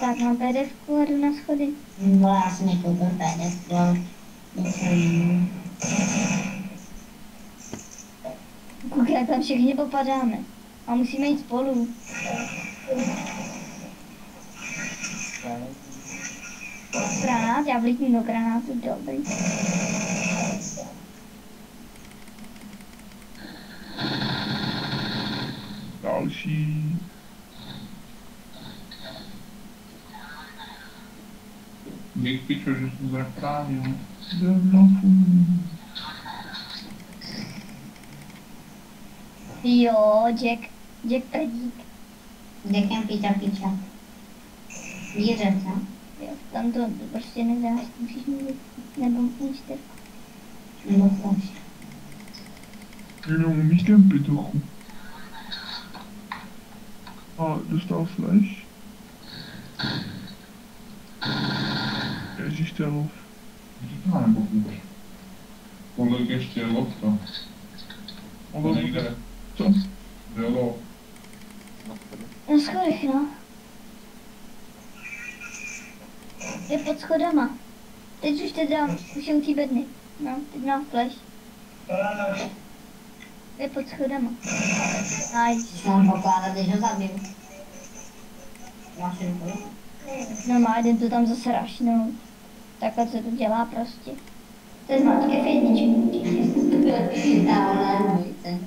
Tak mám PDF-ku a jdu na schody. No, já jsem nekoupil PDF, ale musím... Koukej, jak tam všichni popadáme. A musíme jít spolu. Granát, já vlítnu do granátu, dobrý. Další. Dík pičo, že jsem zachránil. Jo, Jack prdík. Děkem piča. Víře, co? Jo, tam to prostě nedáš, musíš mít nebo míčter. Nebo flash. Jenom umíš kempy trochu. A dostal flash. Ježíš, to je lov. Říká nebo kůž. Kolik ještě je lofta? To nejde. Co? Jde lov. Na schodech, no. Je pod schodama. Teď už teda, už je u té bedny. No, teď mám flash. Je pod schodama. Nice. Mám pokládat, když ho zabiju. Máš ruku? No má, jdem to tam zase rašnout. Takhle se to dělá prostě. To je známky F1. Já ona je dvojice.